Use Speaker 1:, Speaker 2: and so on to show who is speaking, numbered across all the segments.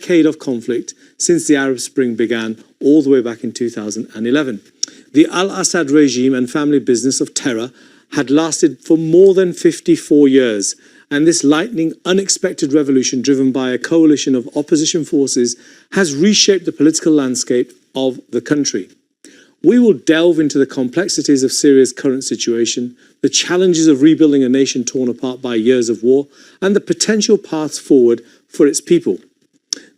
Speaker 1: decade of conflict since the Arab Spring began all the way back in 2011. The al-Assad regime and family business of terror had lasted for more than 54 years, and this lightning, unexpected revolution driven by a coalition of opposition forces has reshaped the political landscape of the country. We will delve into the complexities of Syria's current situation, the challenges of rebuilding a nation torn apart by years of war, and the potential paths forward for its people.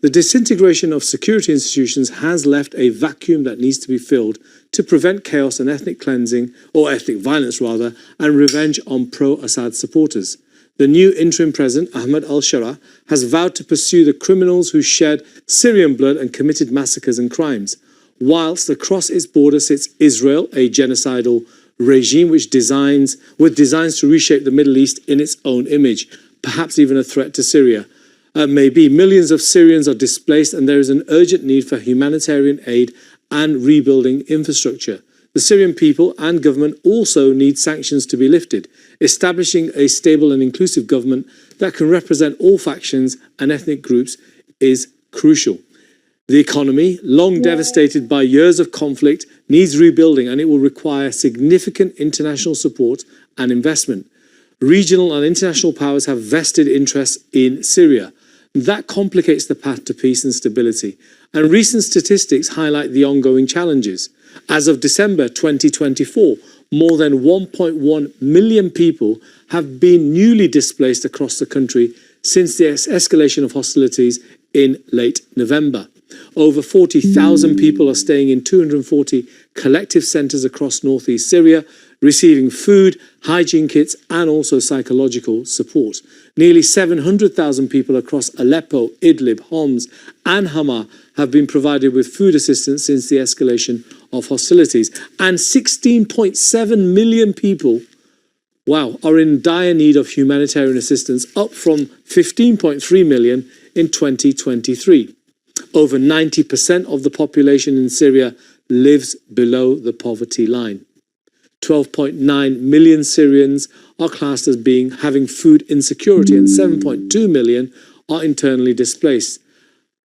Speaker 1: The disintegration of security institutions has left a vacuum that needs to be filled to prevent chaos and ethnic cleansing, or ethnic violence rather, and revenge on pro-Assad supporters. The new interim president, Ahmed al-Shara, has vowed to pursue the criminals who shed Syrian blood and committed massacres and crimes, whilst across its border sits Israel, a genocidal regime with designs to reshape the Middle East in its own image, perhaps even a threat to Syria. Maybe millions of Syrians are displaced, and there is an urgent need for humanitarian aid and rebuilding infrastructure. The Syrian people and government also need sanctions to be lifted. Establishing a stable and inclusive government that can represent all factions and ethnic groups is crucial. The economy, long devastated by years of conflict, needs rebuilding, and it will require significant international support and investment. Regional and international powers have vested interests in Syria. That complicates the path to peace and stability, and recent statistics highlight the ongoing challenges. As of December 2024, more than 1.1 million people have been newly displaced across the country since the escalation of hostilities in late November. Over 40,000 people are staying in 240 collective centres across northeast Syria, receiving food, hygiene kits and also psychological support. Nearly 700,000 people across Aleppo, Idlib, Homs and Hama have been provided with food assistance since the escalation of hostilities. And 16.7 million people, are in dire need of humanitarian assistance, up from 15.3 million in 2023. Over 90% of the population in Syria lives below the poverty line. 12.9 million Syrians are classed as having food insecurity, and 7.2 million are internally displaced.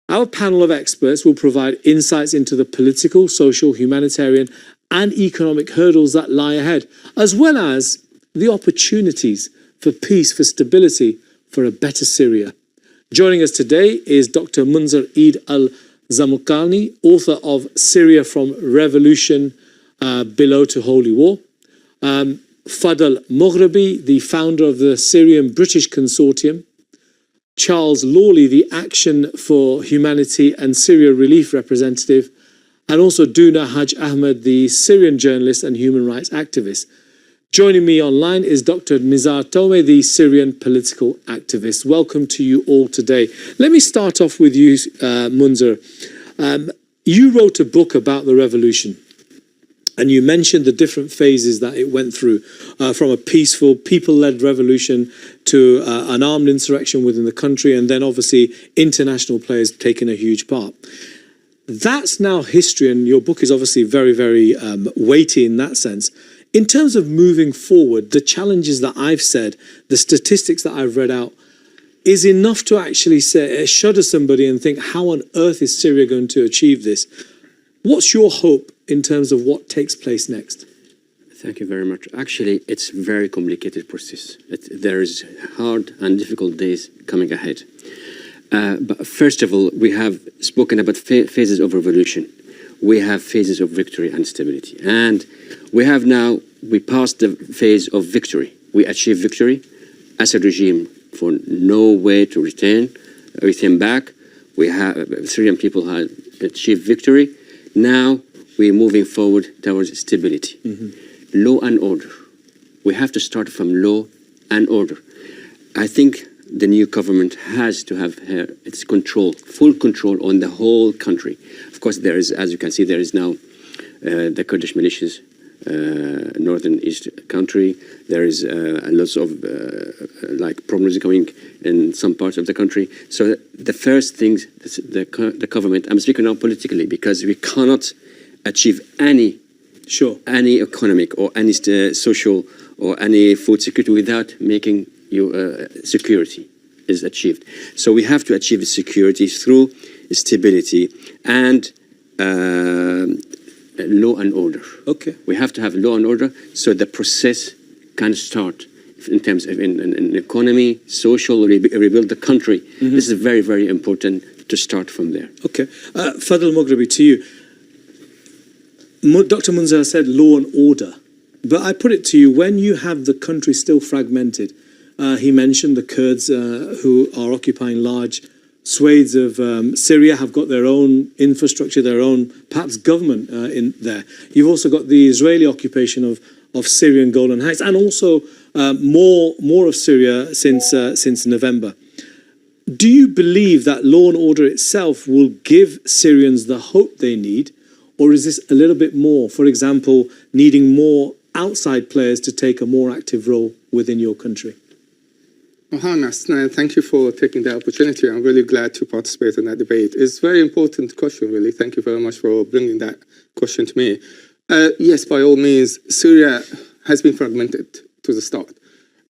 Speaker 1: Our panel of experts will provide insights into the political, social, humanitarian and economic hurdles that lie ahead, as well as the opportunities for peace, for stability, for a better Syria. Joining us today is Dr. Munzer Eid al-Zamukani, author of Syria from Revolution Below to Holy War. Fadl Moghrabi, the founder of the Syrian-British Consortium. Charles Lawley, the Action for Humanity and Syria Relief representative. And also Duna Haj Ahmed, the Syrian journalist and human rights activist. Joining me online is Dr. Nizar Tome, the Syrian political activist. Welcome to you all today. Let me start off with you, Munzer. You wrote a book about the revolution, and you mentioned the different phases that it went through, from a peaceful, people-led revolution to an armed insurrection within the country, and then obviously international players taking a huge part. That's now history, and your book is obviously very, very weighty in that sense. In terms of moving forward, the challenges that I've said, the statistics that I've read out, is enough to actually shudder somebody and think, how on earth is Syria going to achieve this? What's your hope in terms of what takes place next?
Speaker 2: Thank you very much. Actually, it's a very complicated process. There is hard and difficult days coming ahead. But first of all, we have spoken about phases of revolution. We have phases of victory and stability. And we passed the phase of victory. We achieved victory. Assad regime for no way to return back. Syrian people had achieved victory. Now we're moving forward towards stability. Law and order. We have to start from law and order. I think the new government has to have its full control on the whole country. Of course, there is, as you can see, there is now the Kurdish militias, northern east country. There is lots of problems going in some parts of the country. So the first things, the government, I'm speaking now politically, because we cannot achieve any economic or any social or any food security without making security. is achieved. So we have to achieve security through stability and law and order.
Speaker 1: Okay.
Speaker 2: We have to have law and order so the process can start in terms of in economy, social, rebuild the country. This is very, very important to start from there.
Speaker 1: Okay. Fadl Moghrabi, to you. Dr. Munzar said law and order. But I put it to you, when you have the country still fragmented, he mentioned the Kurds who are occupying large swathes of Syria, have got their own infrastructure, their own perhaps government in there. You've also got the Israeli occupation of Syrian Golan Heights, and also more of Syria since November. Do you believe that law and order itself will give Syrians the hope they need, or is this a little bit more, for example, needing more outside players to take a more active role within your country?
Speaker 3: Hans, thank you for taking the opportunity. I'm really glad to participate in that debate. It's a very important question, really. Thank you very much for bringing that question to me. Yes, by all means, Syria has been fragmented to the start.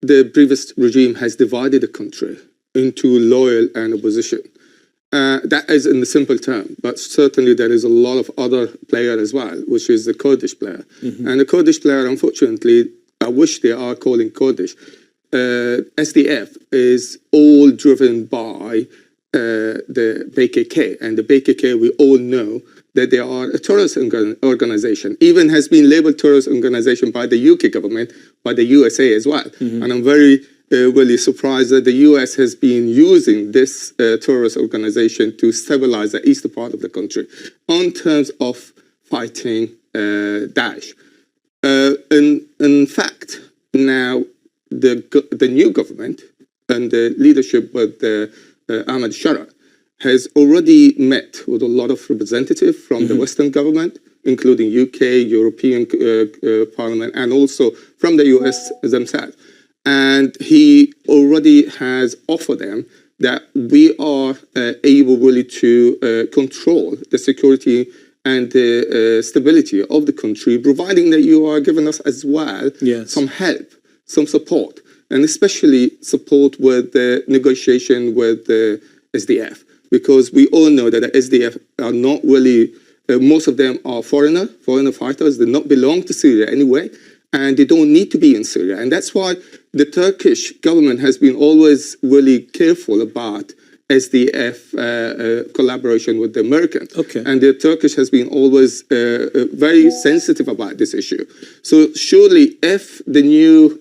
Speaker 3: The previous regime has divided the country into loyal and opposition. That is in the simple term, but certainly there is a lot of other player as well, which is the Kurdish player. And the Kurdish player, unfortunately, I wish they are calling Kurdish. SDF is all driven by the PKK, and the PKK, we all know that they are a terrorist organization, even has been labeled terrorist organization by the UK government, by the USA as well. And I'm very really surprised that the US has been using this terrorist organization to stabilize the eastern part of the country on terms of fighting Daesh. In fact, now the new government and the leadership with Ahmed Shara has already met with a lot of representatives from the Western government, including UK, European Parliament, and also from the US themselves. And he already has offered them that we are able really to control the security and the stability of the country, providing that you are giving us as well some help, some support, and especially support with the negotiation with the SDF. Because we all know that the SDF are not really, most of them are foreigner fighters, they not belong to Syria anyway, and they don't need to be in Syria. And that's why the Turkish government has been always really careful about SDF collaboration with the American. And the Turkish has been always very sensitive about this issue. So surely if the new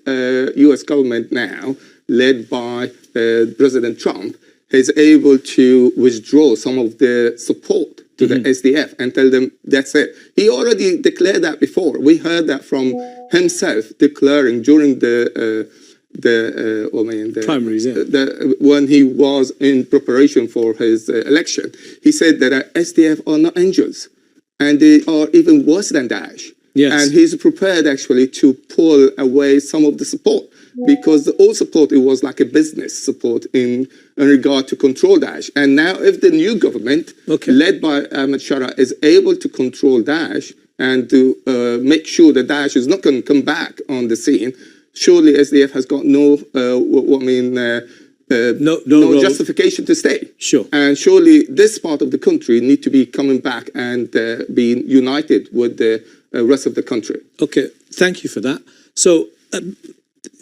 Speaker 3: US government now, led by President Trump, is able to withdraw some of the support to the SDF and tell them that's it. He already declared that before. We heard that from himself declaring during the
Speaker 1: primaries,
Speaker 3: when he was in preparation for his election. He said that SDF are not angels, and they are even worse than Daesh. And he's prepared actually to pull away some of the support, because the old support, it was like a business support in regard to control Daesh. And now if the new government, led by Ahmed Shara, is able to control Daesh and to make sure that Daesh is not going to come back on the scene, surely SDF has got no justification to stay. And surely this part of the country need to be coming back and being united with the rest of the country.
Speaker 1: Okay, thank you for that. So,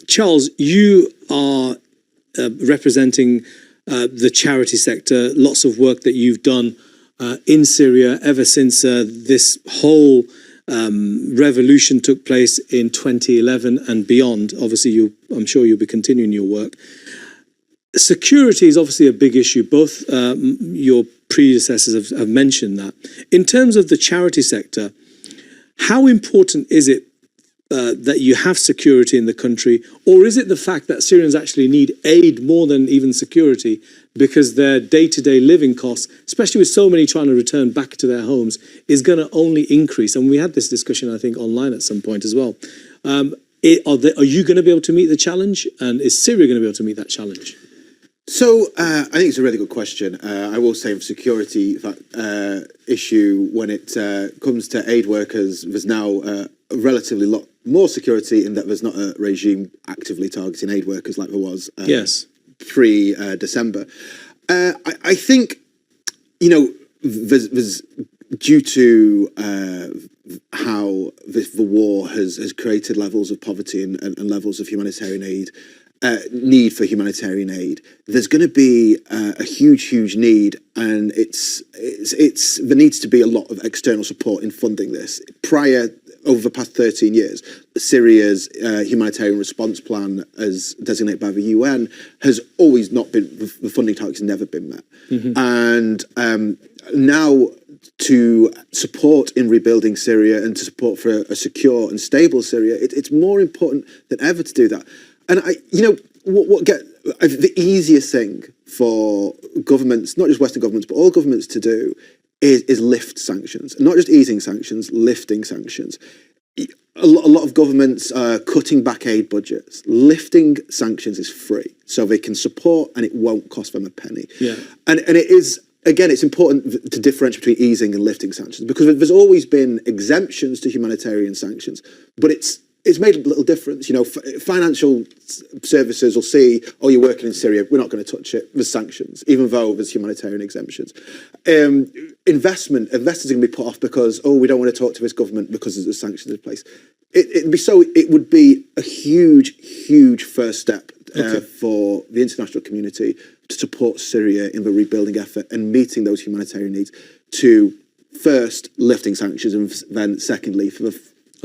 Speaker 1: Charles, you are representing the charity sector, lots of work that you've done in Syria ever since this whole revolution took place in 2011 and beyond. Obviously, I'm sure you'll be continuing your work. Security is obviously a big issue. Both your predecessors have mentioned that. In terms of the charity sector, how important is it that you have security in the country, or is it the fact that Syrians actually need aid more than even security, because their day-to-day living costs, especially with so many trying to return back to their homes, is going to only increase? And we had this discussion, I think, online at some point as well. Are you going to be able to meet the challenge, and is Syria going to be able to meet that challenge?
Speaker 4: So I think it's a really good question. I will say of security issue, when it comes to aid workers, there's now a relatively lot more security in that there's not a regime actively targeting aid workers like there was pre-December. I think, there's due to how the war has created levels of poverty and levels of humanitarian aid, need for humanitarian aid, there's going to be a huge need, and there needs to be a lot of external support in funding this. Over the past 13 years, Syria's humanitarian response plan, as designated by the UN, has always not been, the funding targets never been met. And now, to support in rebuilding Syria and to support for a secure and stable Syria, it's more important than ever to do that. And the easiest thing for governments, not just Western governments, but all governments to do is lift sanctions. And not just easing sanctions, lifting sanctions. A lot of governments are cutting back aid budgets. Lifting sanctions is free, so they can support and it won't cost them a penny.
Speaker 1: Yeah.
Speaker 4: And it is, again, it's important to differentiate between easing and lifting sanctions, because there's always been exemptions to humanitarian sanctions, but it's made a little difference. Financial services will see, oh, you're working in Syria, we're not going to touch it. There's sanctions, even though there's humanitarian exemptions. Investors are going to be put off because, oh, we don't want to talk to this government because there's sanctions in place. It would be a huge first step for the international community to support Syria in the rebuilding effort and meeting those humanitarian needs, to first lifting sanctions, and then secondly, for the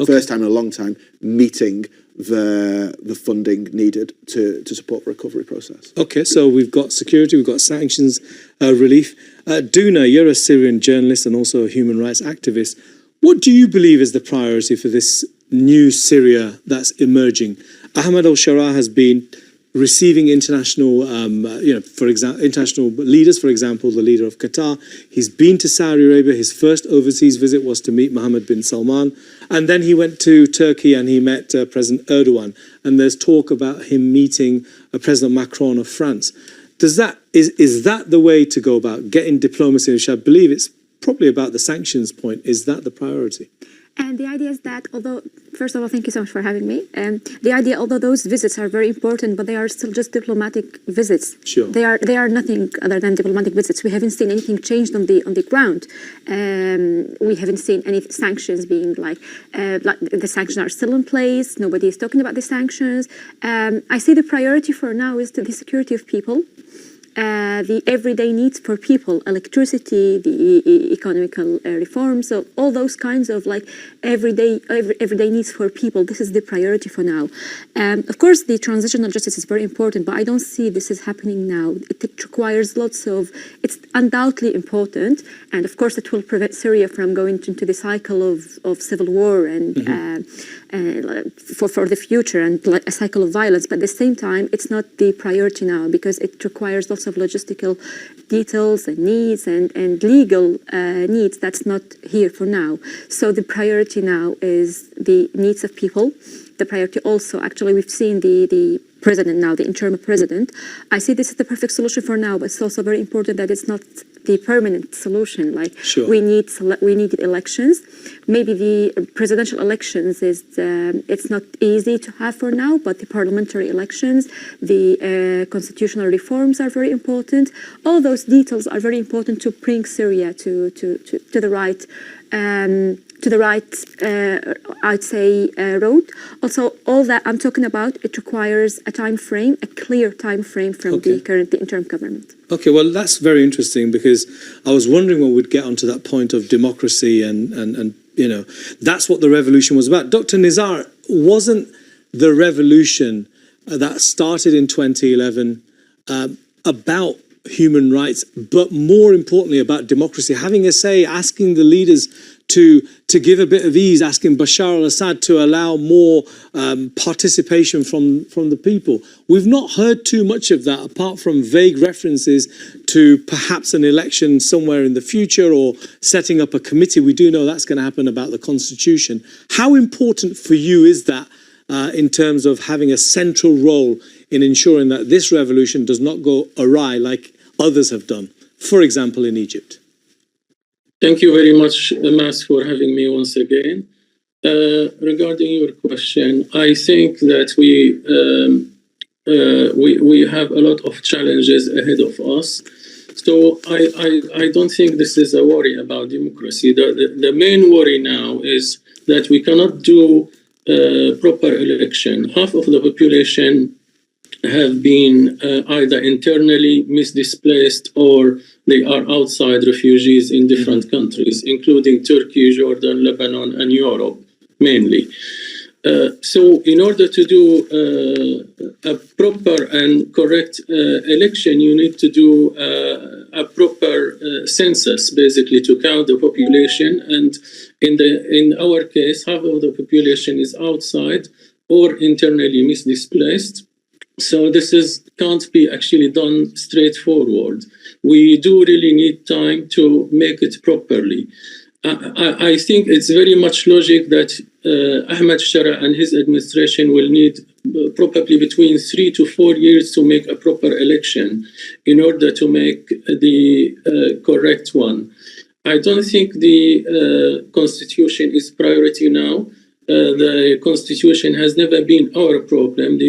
Speaker 4: first time in a long time, meeting the funding needed to support the recovery process.
Speaker 1: Okay, so we've got security, we've got sanctions, relief. Duna, you're a Syrian journalist and also a human rights activist. What do you believe is the priority for this new Syria that's emerging? Ahmed al-Sharaa has been receiving international, international leaders, for example, the leader of Qatar. He's been to Saudi Arabia. His first overseas visit was to meet Mohammed bin Salman. And then he went to Turkey and he met President Erdogan. And there's talk about him meeting President Macron of France. Is that the way to go about getting diplomacy, which I believe it's probably about the sanctions point? Is that the priority?
Speaker 5: And the idea is that, although, first of all, thank you so much for having me. The idea, although those visits are very important, but they are still just diplomatic visits.
Speaker 1: Sure.
Speaker 5: They are nothing other than diplomatic visits. We haven't seen anything changed on the ground. We haven't seen any sanctions being like the sanctions are still in place. Nobody is talking about the sanctions. I say the priority for now is the security of people. The everyday needs for people, electricity, the economical reforms, so all those kinds of like everyday needs for people. This is the priority for now. Of course, the transitional justice is very important, but I don't see this is happening now. It requires it's undoubtedly important, and of course, it will prevent Syria from going into the cycle of civil war and for the future and a cycle of violence. But at the same time, it's not the priority now because it requires lots of logistical details and needs and legal needs that's not here for now. So the priority now is the needs of people. The priority also, actually, we've seen the president now, the interim president. I see this is the perfect solution for now, but it's also very important that it's not the permanent solution. Like
Speaker 1: sure.
Speaker 5: we need elections. Maybe the presidential elections it's not easy to have for now, but the parliamentary elections, the constitutional reforms are very important. All those details are very important to bring Syria to the right. I'd say, road. Also, all that I'm talking about, it requires a time frame, a clear time frame from the interim government.
Speaker 1: Okay, well, that's very interesting because I was wondering when we'd get onto that point of democracy and that's what the revolution was about. Dr. Nizar, wasn't the revolution that started in 2011 about human rights, but more importantly about democracy, having a say, asking the leaders to give a bit of ease, asking Bashar al-Assad to allow more participation from the people. We've not heard too much of that apart from vague references to perhaps an election somewhere in the future or setting up a committee. We do know that's going to happen about the constitution. How important for you is that in terms of having a central role in ensuring that this revolution does not go awry like others have done, for example, in Egypt?
Speaker 6: Thank you very much, Mas, for having me once again. Regarding your question, I think that we have a lot of challenges ahead of us. So I don't think this is a worry about democracy. The main worry now is that we cannot do proper election. Half of the population have been either internally misdisplaced or they are outside refugees in different countries, including Turkey, Jordan, Lebanon, and Europe mainly. So in order to do a proper and correct election, you need to do a proper census, basically, to count the population. And in our case, half of the population is outside or internally misdisplaced. So this can't be actually done straightforward. We do really need time to make it properly. I think it's very much logic that Ahmed Shara and his administration will need probably between 3 to 4 years to make a proper election in order to make the correct one. I don't think the constitution is priority now. The constitution has never been our problem.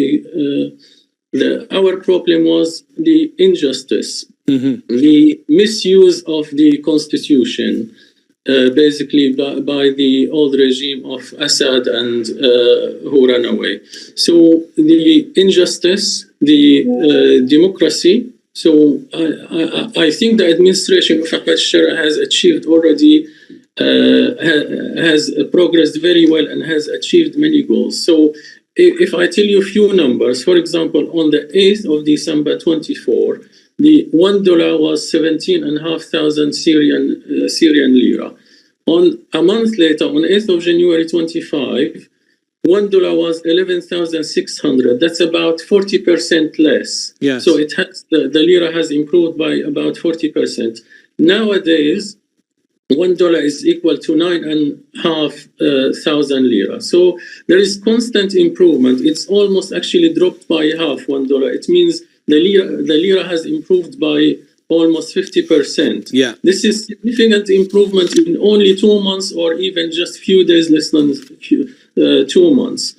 Speaker 6: Our problem was the injustice, the misuse of the constitution. Basically by the old regime of Assad and who ran away. So the injustice, the democracy. So I think the administration of Ahmed Shara has achieved already, has progressed very well and has achieved many goals. So if I tell you a few numbers, for example, on the 8th of December 24, the $1 was 17,500 Syrian lira. On a month later, on 8th of January 25, $1 was 11,600. That's about 40% less.
Speaker 1: Yes.
Speaker 6: So it has the lira has improved by about 40%. Nowadays, $1 is equal to 9,500 lira. So there is constant improvement. It's almost actually dropped by half $1. It means the lira has improved by almost 50%.
Speaker 1: Yeah.
Speaker 6: This is significant improvement in only 2 months or even just few days, less than 2 months.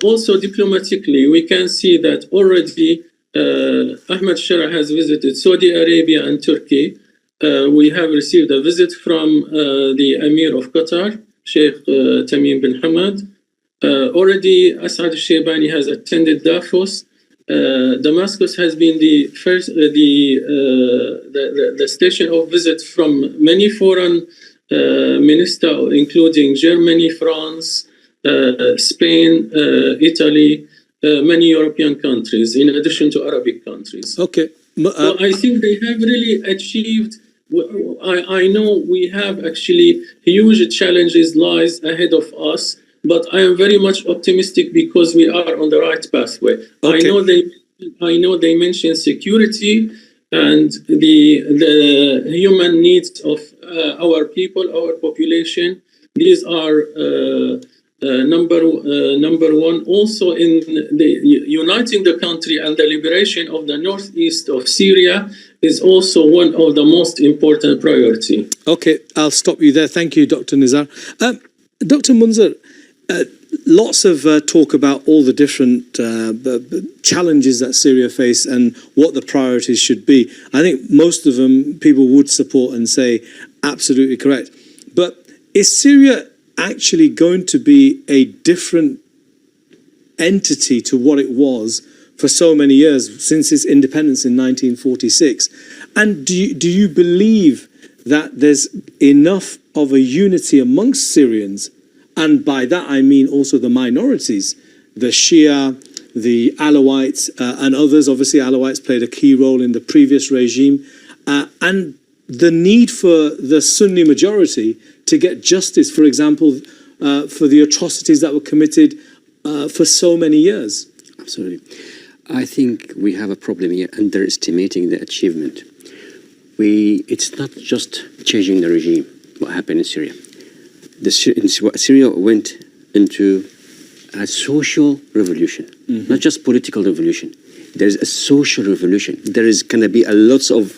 Speaker 6: Also diplomatically, we can see that already Ahmed Shara has visited Saudi Arabia and Turkey. We have received a visit from the Emir of Qatar, Sheikh Tamim bin Hamad. Already Asad al-Shaybani has attended Davos. Damascus has been the first, the station of visit from many foreign ministers, including Germany, France, Spain, Italy, many European countries, in addition to Arabic countries.
Speaker 1: Okay.
Speaker 6: So I think they have really achieved. I know we have actually huge challenges lies ahead of us. But I am very much optimistic because we are on the right pathway.
Speaker 1: Okay.
Speaker 6: I know they mentioned security and the human needs of our people, our population. These are number one. Also, in uniting the country and the liberation of the northeast of Syria is also one of the most important priority.
Speaker 1: Okay, I'll stop you there. Thank you, Dr. Nizar. Dr. Munzer, lots of talk about all the different challenges that Syria face and what the priorities should be. I think most of them people would support and say absolutely correct. But is Syria actually going to be a different entity to what it was for so many years since its independence in 1946? And do you believe that there's enough of a unity amongst Syrians? And by that, I mean also the minorities, the Shia, the Alawites, and others. Obviously, Alawites played a key role in the previous regime. And the need for the Sunni majority to get justice, for example, for the atrocities that were committed for so many years.
Speaker 2: Absolutely. I think we have a problem here underestimating the achievement. It's not just changing the regime, what happened in Syria. Syria went into a social revolution, not just political revolution. There's a social revolution. There is going to be a lots of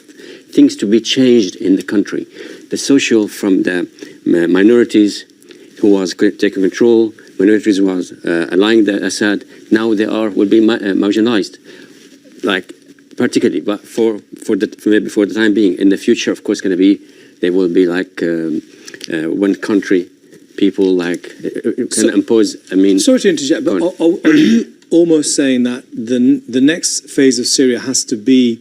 Speaker 2: things to be changed in the country. The social from the minorities who was taking control, minorities was allying the Assad, now they will be marginalized, like particularly. But for the time being, in the future, of course, they will be like one country. People like can impose. I mean,
Speaker 1: sorry to interject, but are you almost saying that the next phase of Syria has to be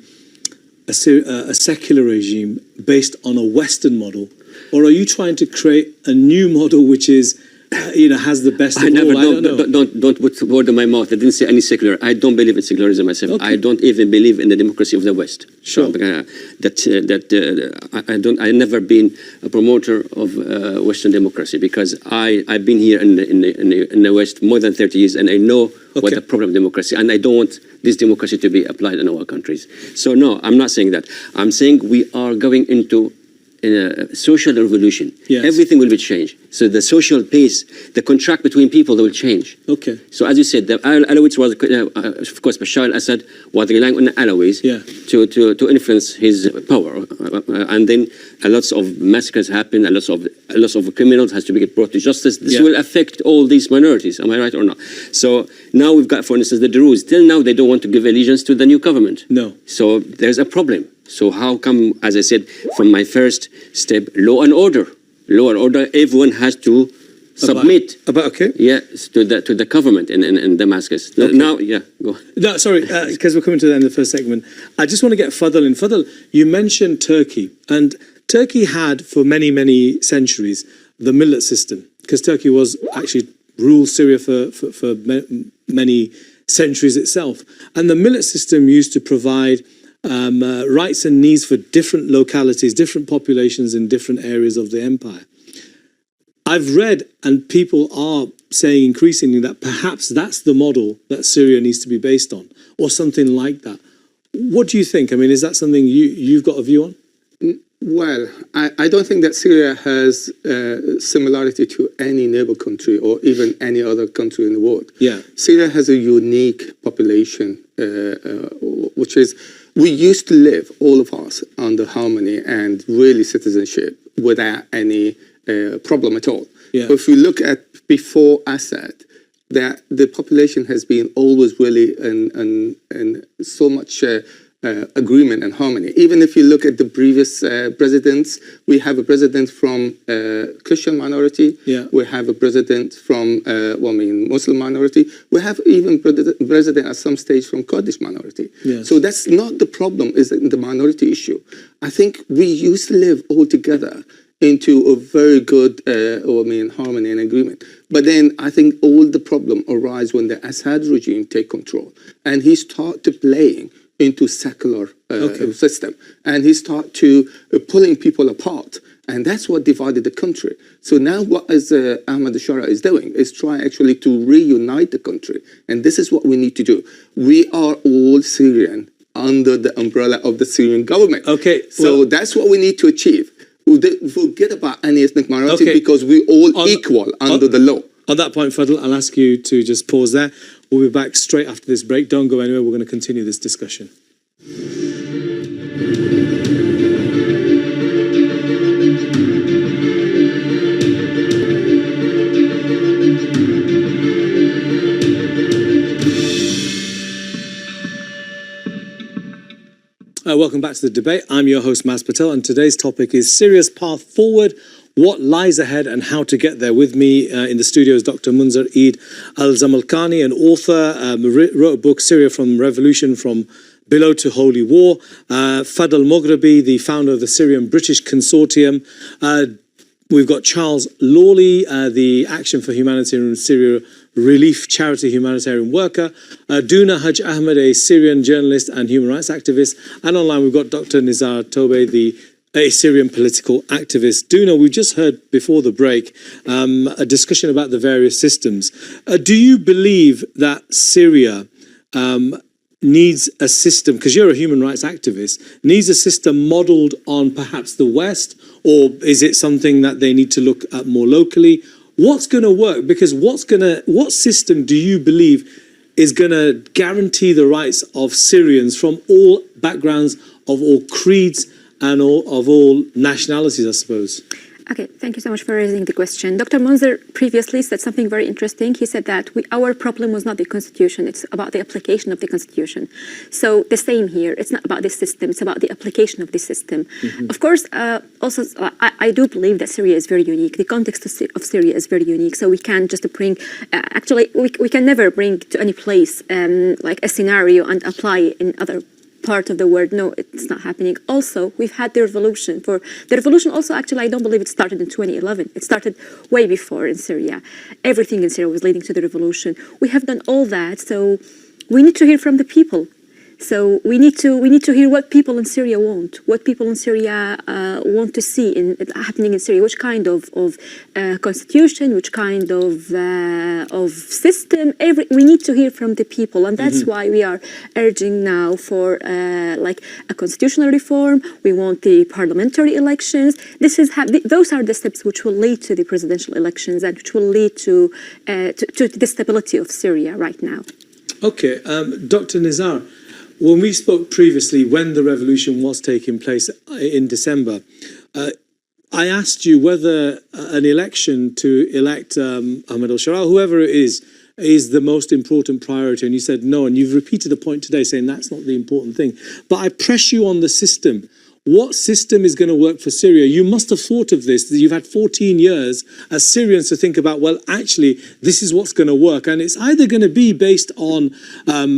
Speaker 1: a secular regime based on a Western model, or are you trying to create a new model which is, has the best of all?
Speaker 2: Don't put word in my mouth. I didn't say any secular. I don't believe in secularism myself. Okay. I don't even believe in the democracy of the West.
Speaker 1: Sure.
Speaker 2: I never been a promoter of Western democracy because I've been here in the West more than 30 years, and I know what the problem of democracy, and I don't want this democracy to be applied in our countries. So no, I'm not saying that. I'm saying we are going into a social revolution.
Speaker 1: Yes.
Speaker 2: Everything will be changed. So the social pace, the contract between people, they will change.
Speaker 1: Okay.
Speaker 2: So as you said, the Alawites was, of course, Bashar al-Assad was relying on the Alawites to influence his power, and then a lot of massacres happen. A lot of criminals has to be brought to justice. This will affect all these minorities. Am I right or not? So now we've got, for instance, the Druze. Till now, they don't want to give allegiance to the new government.
Speaker 1: No.
Speaker 2: So there's a problem. So how come, as I said, from my first step, law and order, everyone has to submit. Yes, to the government in Damascus. Okay. Now, go on.
Speaker 1: No, sorry, because we're coming to the end of the first segment. I just want to get Fadl in. Fadl, you mentioned Turkey, and Turkey had for many, many centuries the millet system, because Turkey was actually ruled Syria for many centuries itself. And the millet system used to provide rights and needs for different localities, different populations in different areas of the empire. I've read, and people are saying increasingly, that perhaps that's the model that Syria needs to be based on, or something like that. What do you think? I mean, is that something you've got a view on?
Speaker 3: Well, I don't think that Syria has similarity to any neighbor country or even any other country in the world.
Speaker 1: Yeah.
Speaker 3: Syria has a unique population, which is, we used to live, all of us, under harmony and really citizenship without any problem at all.
Speaker 1: Yeah.
Speaker 3: If we look at before Assad, that the population has been always really in so much agreement and harmony. Even if you look at the previous presidents, we have a president from Christian minority.
Speaker 1: Yeah.
Speaker 3: We have a president from Muslim minority. We have even president at some stage from Kurdish minority.
Speaker 1: Yes.
Speaker 3: So that's not the problem, is the minority issue. I think we used to live all together into a very good harmony and agreement. But then I think all the problem arises when the Assad regime take control and he start to playing into secular system, and he start to pulling people apart, and that's what divided the country. So now what is Ahmad Shara is doing is try actually to reunite the country, and this is what we need to do. We are all Syrian under the umbrella of the Syrian government.
Speaker 1: Okay,
Speaker 3: so that's what we need to achieve. Forget about any ethnic minority because we all equal under the law.
Speaker 1: On that point, Fadl, I'll ask you to just pause there. We'll be back straight after this break. Don't go anywhere. We're going to continue this discussion. Welcome back to the debate. I'm your host, Maz Patel, and today's topic is Syria's path forward, what lies ahead and how to get there. With me in the studio is Dr. Munzar Eid Al-Zamalkani, an author, wrote a book, Syria from Revolution from Below to Holy War. Fadl Moghrabi, the founder of the Syrian-British Consortium. We've got Charles Lawley, the Action for Humanitarian Syria Relief Charity humanitarian worker. Duna Haj Ahmed, a Syrian journalist and human rights activist. And online we've got Dr. Nizar Tobe, a Syrian political activist. Duna, we just heard before the break a discussion about the various systems. Do you believe that Syria needs a system, because you're a human rights activist, needs a system modelled on perhaps the West, or is it something that they need to look at more locally? What's going to work? Because what system do you believe is going to guarantee the rights of Syrians from all backgrounds, of all creeds, and of all nationalities, I suppose?
Speaker 5: Okay, thank you so much for raising the question. Dr. Munzer previously said something very interesting. He said that our problem was not the constitution, it's about the application of the constitution. So the same here, it's not about the system, it's about the application of the system. Of course, also, I do believe that Syria is very unique. The context of Syria is very unique, so we can't just bring, actually, we can never bring to any place like a scenario and apply it in other part of the world. No, it's not happening. Also, we've had the revolution. The revolution also, actually, I don't believe it started in 2011. It started way before in Syria. Everything in Syria was leading to the revolution. We have done all that, so we need to hear from the people. So we need to hear what people in Syria want, what people in Syria want to see happening in Syria, which kind of constitution, which kind of system. We need to hear from the people, and that's why we are urging now for like a constitutional reform. We want the parliamentary elections. Those are the steps which will lead to the presidential elections and which will lead to the stability of Syria right now.
Speaker 1: Okay, Dr. Nizar. When we spoke previously, when the revolution was taking place in December, I asked you whether an election to elect Ahmed al-Sharaa, whoever it is the most important priority, and you said no, and you've repeated the point today saying that's not the important thing. But I press you on the system. What system is going to work for Syria? You must have thought of this. You've had 14 years as Syrians to think about, well, actually, this is what's going to work. And it's either going to be based on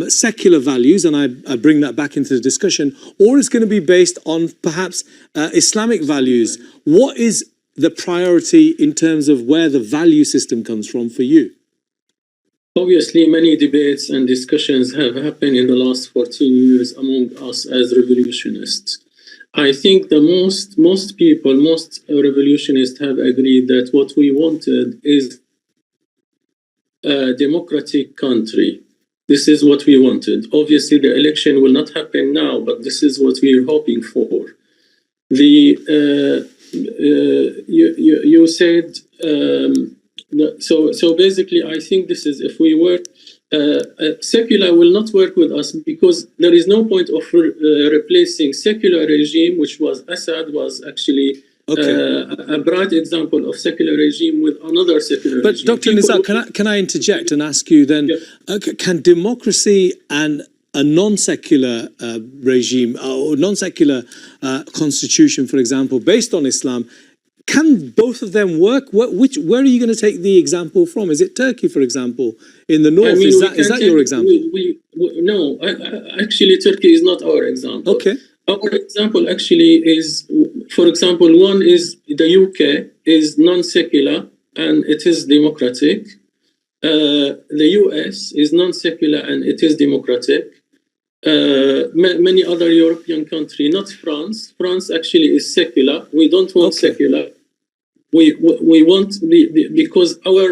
Speaker 1: secular values, and I bring that back into the discussion, or it's going to be based on perhaps Islamic values. What is the priority in terms of where the value system comes from for you?
Speaker 6: Obviously, many debates and discussions have happened in the last 14 years among us as revolutionists. I think the most people, most revolutionists have agreed that what we wanted is a democratic country. This is what we wanted. Obviously, the election will not happen now, but this is what we are hoping for. You said so. Basically, I think this is if we work. Secular will not work with us because there is no point of replacing secular regime, which was Assad was actually a bright example of secular regime with another secular regime.
Speaker 1: But Dr. Nizar, can I interject and ask you then, can democracy and a non-secular regime or non-secular constitution, for example, based on Islam, can both of them work? Where are you going to take the example from? Is it Turkey, for example, in the north? Is that your example?
Speaker 6: No, actually, Turkey is not our example.
Speaker 1: Okay.
Speaker 6: Our example actually is, for example, one is the UK is non-secular and it is democratic. The US is non-secular and it is democratic. Many other European countries, not France. France actually is secular. We don't want secular. We want because our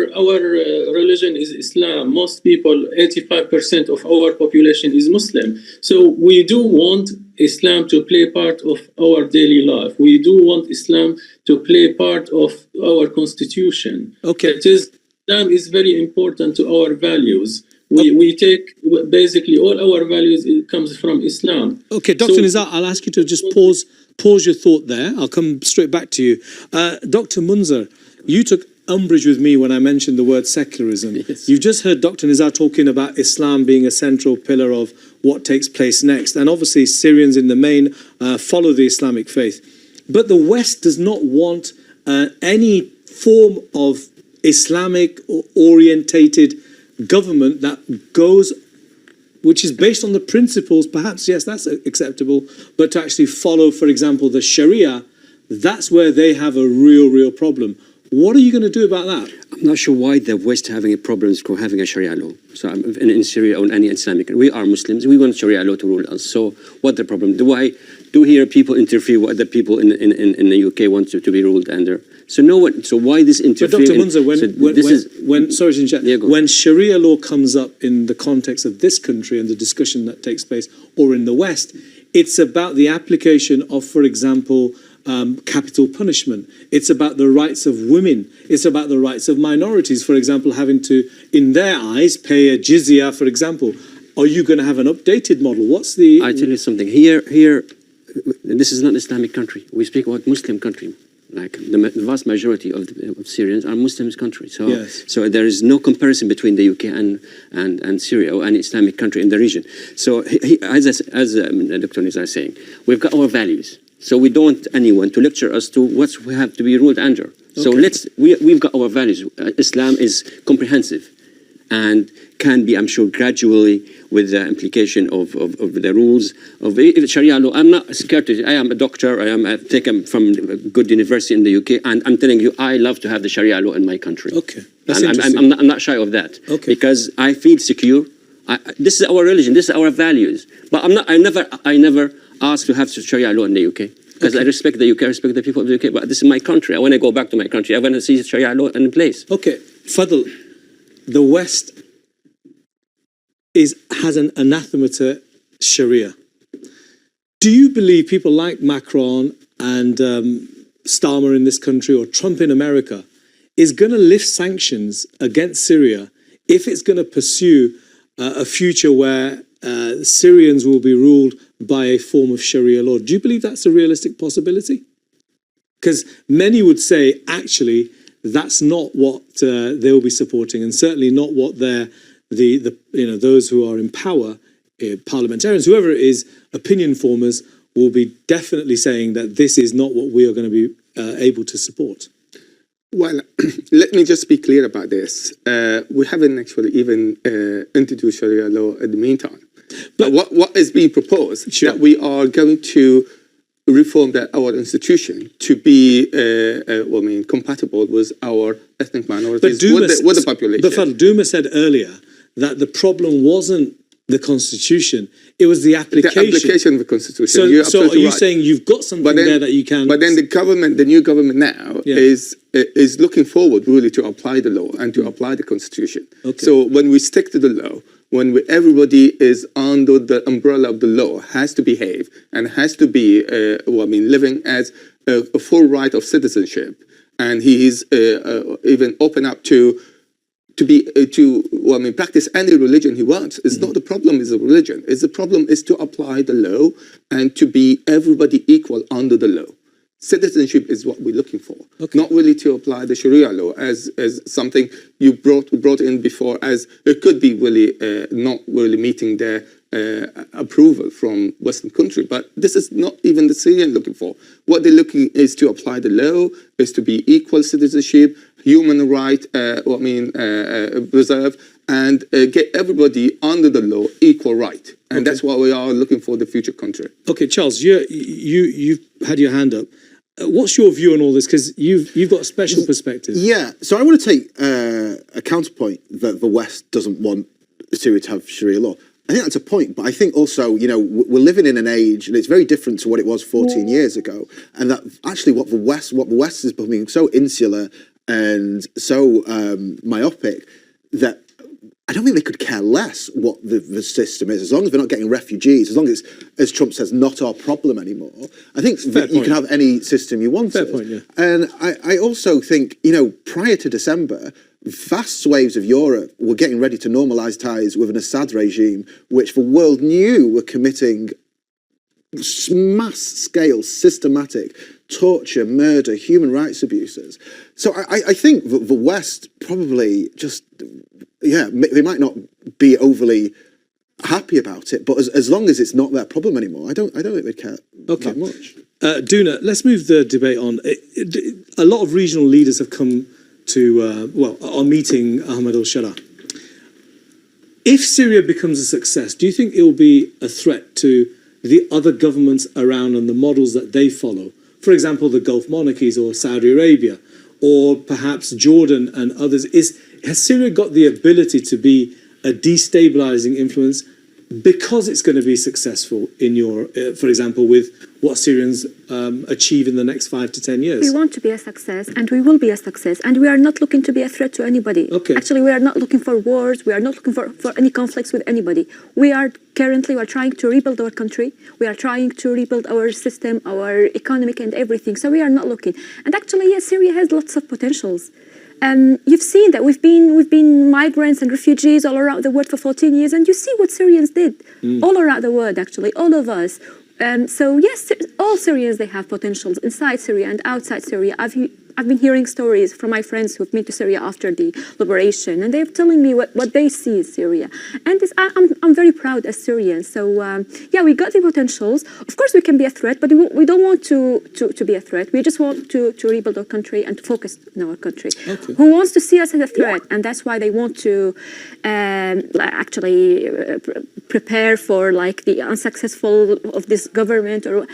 Speaker 6: religion is Islam. Most people, 85% of our population is Muslim. So we do want Islam to play part of our daily life. We do want Islam to play part of our constitution.
Speaker 1: Okay.
Speaker 6: Islam is very important to our values. We take basically all our values. It comes from Islam.
Speaker 1: Okay, Dr. Nizar, I'll ask you to just pause your thought there. I'll come straight back to you. Dr. Munzer, you took umbrage with me when I mentioned the word secularism.
Speaker 2: Yes.
Speaker 1: You've just heard Dr. Nizar talking about Islam being a central pillar of what takes place next. And obviously Syrians in the main follow the Islamic faith. But the West does not want any form of Islamic or orientated government that goes, which is based on the principles, perhaps, yes, that's acceptable, but to actually follow, for example, the Sharia, that's where they have a real problem. What are you going to do about that?
Speaker 2: I'm not sure why the West having a problem with having a Sharia law. So in Syria or any Islamic, we are Muslims. We want Sharia law to rule us. So what's the problem? Do hear people interfere what the people in the UK want to be ruled under? So no one. So why this interfere?
Speaker 1: But Dr. Munzer, when Sharia law comes up in the context of this country and the discussion that takes place, or in the West, it's about the application of, for example, capital punishment. It's about the rights of women. It's about the rights of minorities, for example, having to, in their eyes, pay a jizya, for example. Are you going to have an updated model? What's the...
Speaker 2: I tell you something. Here, this is not an Islamic country. We speak about Muslim country. Like the vast majority of Syrians are Muslim countries. So,
Speaker 1: Yes.
Speaker 2: so there is no comparison between the UK and Syria or any Islamic country in the region. So as Dr. Nizar is saying, we've got our values. So we don't want anyone to lecture us to what we have to be ruled under. So we've got our values. Islam is comprehensive and can be, I'm sure, gradually with the implication of the rules of Sharia law. I'm not scared to. I am a doctor. I've taken from a good university in the UK, and I'm telling you, I love to have the Sharia law in my country.
Speaker 1: Okay, that's
Speaker 2: and
Speaker 1: interesting.
Speaker 2: I'm not shy of that.
Speaker 1: Okay.
Speaker 2: Because I feel secure. This is our religion. This is our values. But I never ask to have Sharia law in the UK. Because I respect the UK, I respect the people of the UK, but this is my country. I want to go back to my country. I want to see Sharia law in place.
Speaker 1: Okay, Fadl, the West has an anathema to Sharia. Do you believe people like Macron and Starmer in this country or Trump in America is going to lift sanctions against Syria if it's going to pursue a future where Syrians will be ruled by a form of Sharia law? Do you believe that's a realistic possibility? Because many would say, actually, that's not what they'll be supporting, and certainly not what those who are in power, parliamentarians, whoever it is, opinion formers, will be definitely saying that this is not what we are going to be able to support.
Speaker 3: Well, let me just be clear about this. We haven't actually even introduced Sharia law in the meantime. But what is being proposed,
Speaker 1: Sure.
Speaker 3: that we are going to reform our institution to be compatible with our ethnic minorities, with the population.
Speaker 1: But Fadl, Duma said earlier that the problem wasn't the constitution, it was the application.
Speaker 3: The application of the constitution.
Speaker 1: So are you saying you've got something there that you can...
Speaker 3: But then the new government now is looking forward really to apply the law and to apply the constitution.
Speaker 1: Okay.
Speaker 3: So when we stick to the law, when everybody is under the umbrella of the law, has to behave and has to be, living as a full right of citizenship, and he is even open up to practice any religion he wants. It's not the problem is the religion. The problem is to apply the law and to be everybody equal under the law. Citizenship is what we're looking for, not really to apply the Sharia law as something you brought in before, as it could be really not really meeting their approval from Western country. But this is not even the Syrian looking for. What they're looking is to apply the law, is to be equal citizenship, human right, preserve, and get everybody under the law equal right. And that's what we are looking for the future country.
Speaker 1: Okay, Charles, you've had your hand up. What's your view on all this? Because you've got a special perspective.
Speaker 4: Yeah, so I want to take a counterpoint that the West doesn't want Syria to have Sharia law. I think that's a point, but I think also, we're living in an age, and it's very different to what it was 14 years ago, and that actually what the West is becoming so insular and so myopic that I don't think they could care less what the system is, as long as they're not getting refugees, as long as as Trump says, not our problem anymore. I think that you can have any system you want.
Speaker 1: Fair point, yeah.
Speaker 4: And I also think, prior to December, vast swathes of Europe were getting ready to normalise ties with an Assad regime, which the world knew were committing mass-scale, systematic torture, murder, human rights abuses. So I think that the West probably just... they might not be overly happy about it, but as long as it's not their problem anymore, I don't think they care that much.
Speaker 1: Duna, let's move the debate on. A lot of regional leaders have come to, are meeting Ahmed al-Shara. If Syria becomes a success, do you think it will be a threat to the other governments around and the models that they follow? For example, the Gulf monarchies or Saudi Arabia, or perhaps Jordan and others. Has Syria got the ability to be a destabilizing influence because it's going to be successful in for example, with what Syrians achieve in the next 5 to 10 years?
Speaker 5: We want to be a success, and we will be a success, and we are not looking to be a threat to anybody.
Speaker 1: Okay.
Speaker 5: Actually, we are not looking for wars. We are not looking for any conflicts with anybody. We are trying to rebuild our country. We are trying to rebuild our system, our economic and everything. So we are not looking. And actually, yes, Syria has lots of potentials. You've seen that we've been migrants and refugees all around the world for 14 years, and you see what Syrians did all around the world. Actually, all of us So yes, all Syrians, they have potentials inside Syria and outside Syria. I've been hearing stories from my friends who've been to Syria after the liberation, and they're telling me what they see in Syria. And I'm very proud as Syrians. So yeah, we got the potentials. Of course, we can be a threat, but we don't want to be a threat. We just want to rebuild our country and to focus on our country.
Speaker 1: Okay.
Speaker 5: Who wants to see us as a threat? And that's why they want to actually prepare for like the unsuccessful of this government, or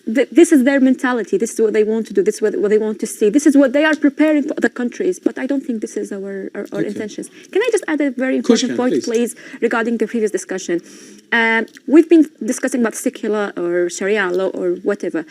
Speaker 5: this is their mentality. This is what they want to do. This is what they want to see. This is what they are preparing for other countries. But I don't think this is our intentions. Can I just add a very important point, please, regarding the previous discussion? We've been discussing about secular or Sharia law or whatever.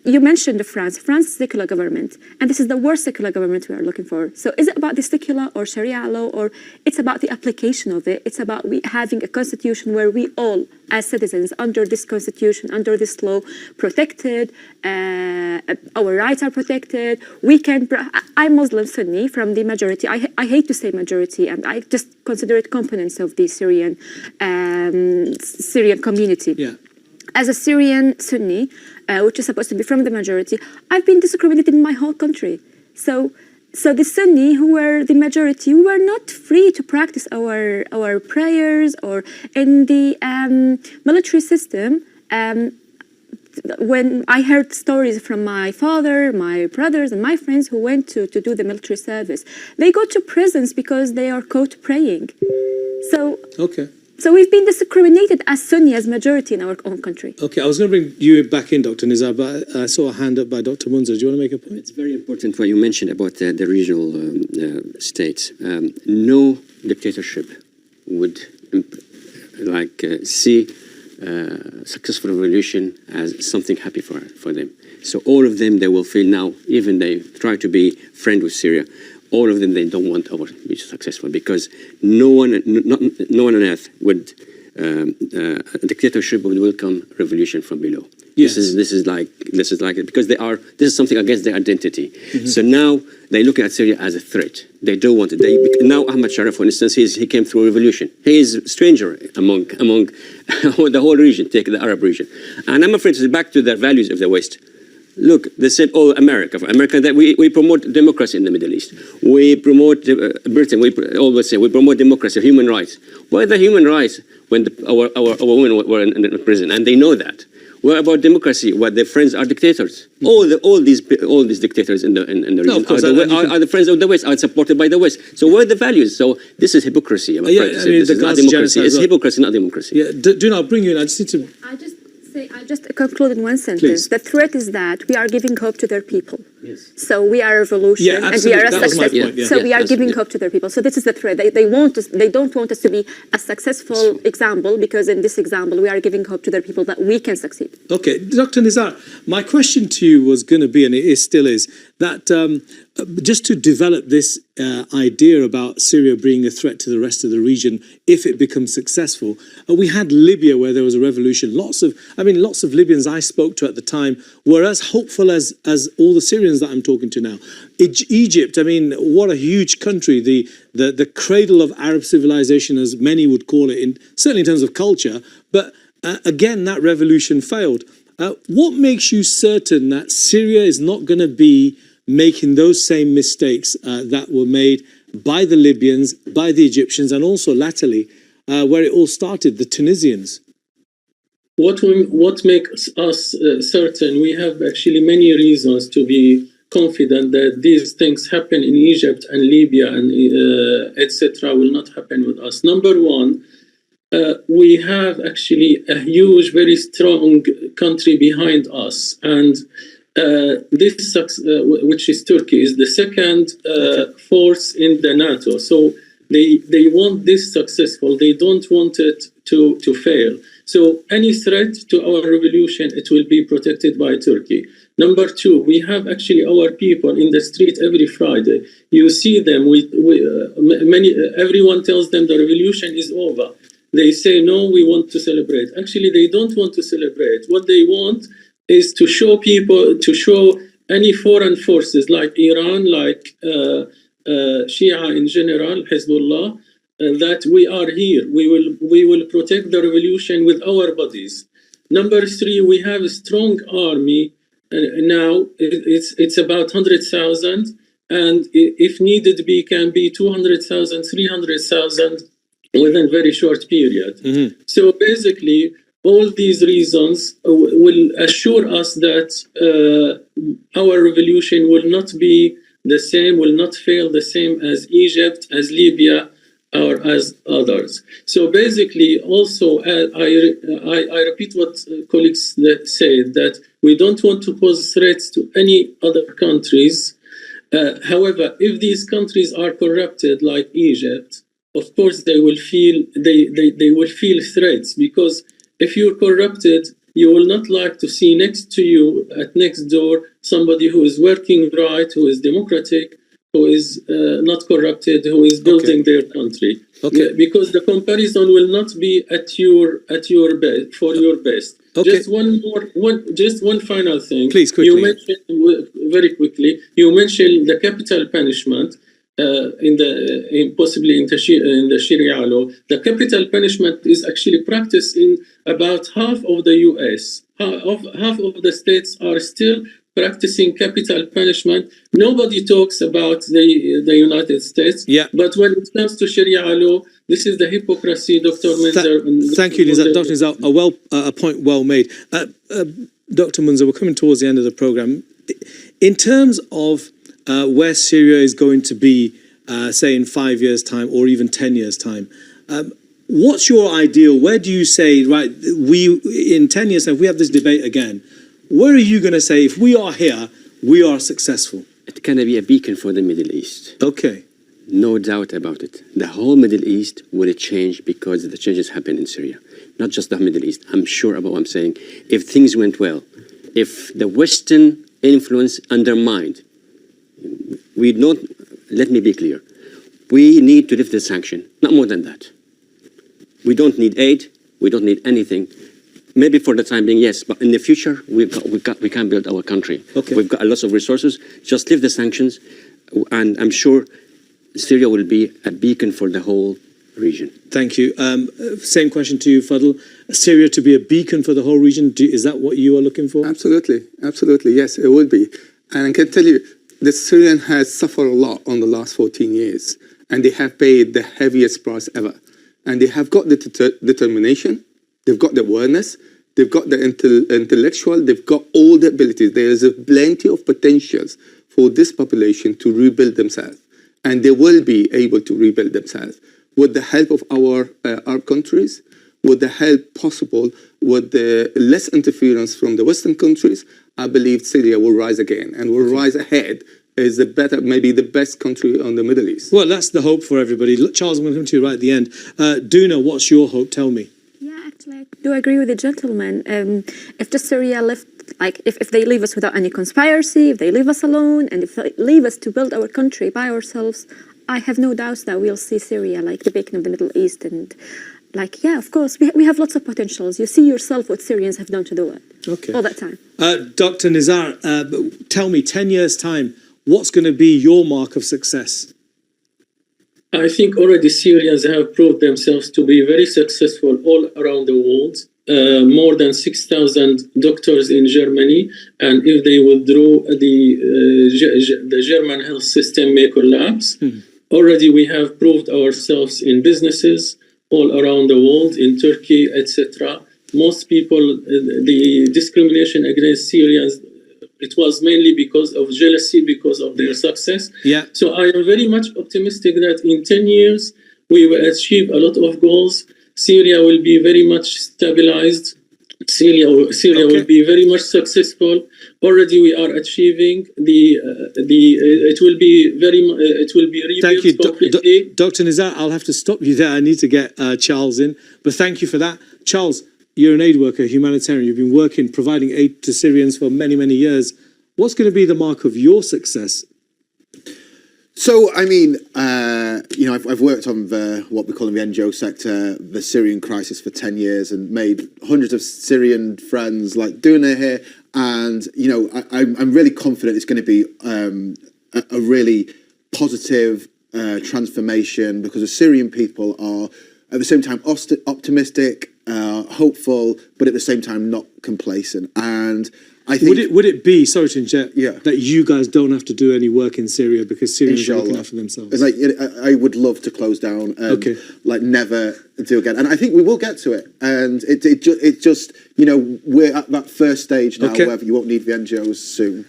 Speaker 5: You mentioned France. France is a secular government, and this is the worst secular government we are looking for. So is it about the secular or Sharia law, or it's about the application of it? It's about having a constitution where we all, as citizens, under this constitution, under this law, protected, our rights are protected. We can. I'm Muslim Sunni from the majority. I hate to say majority, and I just consider it components of the Syrian community.
Speaker 1: Yeah.
Speaker 5: As a Syrian Sunni, which is supposed to be from the majority, I've been discriminated in my whole country. So the Sunni, who were the majority, we were not free to practice our prayers, or in the military system. When I heard stories from my father, my brothers, and my friends who went to do the military service, they go to prisons because they are caught praying. So we've been discriminated as Sunni, as majority in our own country.
Speaker 1: Okay, I was going to bring you back in, Dr. Nizar, but I saw a hand up by Dr. Munzer. Do you want to make a point?
Speaker 2: It's very important what you mentioned about the regional states. No dictatorship would see successful revolution as something happy for them. So all of them, they will feel now, even they try to be friend with Syria, all of them, they don't want our to be successful, because no one on earth would a dictatorship would welcome revolution from below. Yes. This is like it, because this is something against their identity. Mm-hmm. So now they look at Syria as a threat. They don't want it. Now Ahmad Sharaf, for instance, he came through a revolution. He is a stranger among the whole region, take the Arab region. And I'm afraid to back to the values of the West. Look, they said, America, that we promote democracy in the Middle East. We promote Britain. We always say we promote democracy, human rights. Why are the human rights when our women were in prison, and they know that? What about democracy? What their friends are dictators. Mm-hmm. All these dictators in the region are the friends of the West, are supported by the West. So where are the values? So this is hypocrisy. This is not democracy. It's hypocrisy, not democracy.
Speaker 1: Yeah, do not bring you in. I just need to.
Speaker 5: I'll just conclude in one sentence.
Speaker 1: Please.
Speaker 5: The threat is that we are giving hope to their people.
Speaker 2: Yes.
Speaker 5: So we are a revolution, and we are a success. So we are giving hope to their people. So this is the threat. They don't want us to be a successful example, because in this example we are giving hope to their people that we can succeed.
Speaker 1: Okay, Dr. Nizar, my question to you was going to be, and it still is, that just to develop this idea about Syria being a threat to the rest of the region if it becomes successful. We had Libya, where there was a revolution. Lots of Libyans I spoke to at the time were as hopeful as all the Syrians that I'm talking to now. Egypt, I mean, what a huge country, the cradle of Arab civilization, as many would call it, certainly in terms of culture. But again, that revolution failed. What makes you certain that Syria is not going to be making those same mistakes that were made by the Libyans, by the Egyptians, and also latterly, where it all started, the Tunisians?
Speaker 6: What makes us certain? We have actually many reasons to be confident that these things happen in Egypt and Libya and etc. will not happen with us. Number one, we have actually a huge, very strong country behind us, and this, which is Turkey, is the second force in the NATO. So they want this successful. They don't want it to fail. So any threat to our revolution, it will be protected by Turkey. Number two, we have actually our people in the street every Friday. You see them. Everyone tells them the revolution is over. They say, no, we want to celebrate. Actually, they don't want to celebrate. What they want is to show people, to show any foreign forces like Iran, like Shia in general, Hezbollah, that we are here. We will protect the revolution with our bodies. Number three, we have a strong army now. It's about 100,000, and if needed be, can be 200,000, 300,000 within a very short period. So basically, all these reasons will assure us that our revolution will not be the same, will not fail the same as Egypt, as Libya, or as others. So basically, also, I repeat what colleagues said, that we don't want to pose threats to any other countries. However, if these countries are corrupted like Egypt, of course they will feel they will feel threats, because if you're corrupted, you will not like to see next to you at next door somebody who is working right, who is democratic, who is not corrupted, who is building their country.
Speaker 1: Okay.
Speaker 6: Because the comparison will not be at your best, for your best.
Speaker 1: Okay.
Speaker 6: Just one final thing.
Speaker 1: Please, quickly.
Speaker 6: You mentioned very quickly. You mentioned the capital punishment. Possibly in the Sharia law, the capital punishment is actually practiced in about half of the U.S. Half of the states are still practicing capital punishment. Nobody talks about the United States.
Speaker 1: Yeah.
Speaker 6: But when it comes to Sharia law, this is the hypocrisy, Dr. Munzer.
Speaker 1: Thank you, Nizar. Dr. Nizar, a point well made. Dr. Munzer, we're coming towards the end of the program. In terms of where Syria is going to be, say in 5 years' time or even 10 years' time, what's your ideal? Where do you say, right, in 10 years' time, if we have this debate again, where are you going to say, if we are here, we are successful?
Speaker 2: It can be a beacon for the Middle East.
Speaker 1: Okay.
Speaker 2: No doubt about it. The whole Middle East will change because the changes happen in Syria. Not just the Middle East. I'm sure about what I'm saying. If things went well, if the Western influence undermined, let me be clear. We need to lift the sanction, not more than that. We don't need aid. We don't need anything. Maybe for the time being, yes, but in the future, we can build our country.
Speaker 1: Okay.
Speaker 2: We've got a lot of resources. Just lift the sanctions, and I'm sure Syria will be a beacon for the whole region.
Speaker 1: Thank you. Same question to you, Fadl. Syria to be a beacon for the whole region, is that what you are looking for?
Speaker 3: Absolutely, absolutely, yes, it would be. And I can tell you, the Syrian has suffered a lot on the last 14 years, and they have paid the heaviest price ever. And they have got the determination, they've got the awareness, they've got the intellectual, they've got all the abilities. There is plenty of potentials for this population to rebuild themselves. And they will be able to rebuild themselves with the help of our Arab countries, with the help possible, with the less interference from the Western countries. I believe Syria will rise again and will rise ahead as maybe the best country on the Middle East.
Speaker 1: Well, that's the hope for everybody. Charles, I'm going to come to you right at the end. Duna, what's your hope? Tell me.
Speaker 5: Yeah, actually, I do agree with the gentleman. If just Syria left, like if they leave us without any conspiracy, if they leave us alone, and if they leave us to build our country by ourselves, I have no doubts that we'll see Syria like the beacon of the Middle East. And like, yeah, of course, we have lots of potentials. You see yourself what Syrians have done to do it.
Speaker 1: Okay.
Speaker 5: All that time.
Speaker 1: Dr. Nizar, tell me, 10 years' time, what's going to be your mark of success?
Speaker 6: I think already Syrians have proved themselves to be very successful all around the world. More than 6,000 doctors in Germany, and if they withdraw, the German health system may collapse. Already we have proved ourselves in businesses all around the world, in Turkey, etc. Most people, the discrimination against Syrians, it was mainly because of jealousy, because of their success.
Speaker 1: Yeah.
Speaker 6: So I am very much optimistic that in 10 years, we will achieve a lot of goals. Syria will be very much stabilized. Syria will be very much successful. Already we are achieving it will be rebuilt.
Speaker 1: Thank you,
Speaker 6: completely.
Speaker 1: Dr. Nizar. I'll have to stop you there. I need to get Charles in, but thank you for that. Charles, you're an aid worker, humanitarian. You've been providing aid to Syrians for many, many years. What's going to be the mark of your success?
Speaker 4: So, I mean, I've worked on what we call in the NGO sector, the Syrian crisis for 10 years and made hundreds of Syrian friends like Duna here. And, I'm really confident it's going to be a really positive transformation, because the Syrian people are, at the same time, optimistic, hopeful, but at the same time not complacent. And I think
Speaker 1: Would it be, sorry to interject,
Speaker 4: Yeah.
Speaker 1: that you guys don't have to do any work in Syria because Syrians are looking
Speaker 4: Inshallah.
Speaker 1: after themselves?
Speaker 4: It's like I would love to close down and
Speaker 1: Okay.
Speaker 4: like never do again. And I think we will get to it. And it just we're at that first stage now
Speaker 1: Okay.
Speaker 4: where you won't need the NGOs soon.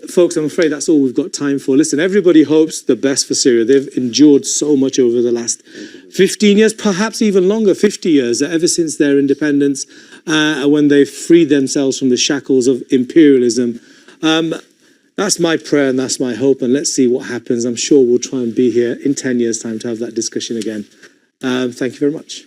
Speaker 1: Folks, I'm afraid that's all we've got time for. Listen, everybody hopes the best for Syria. They've endured so much over the last 15 years, perhaps even longer, 50 years, ever since their independence, when they freed themselves from the shackles of imperialism. That's my prayer and that's my hope, and let's see what happens. I'm sure we'll try and be here in 10 years' time to have that discussion again. Thank you very much.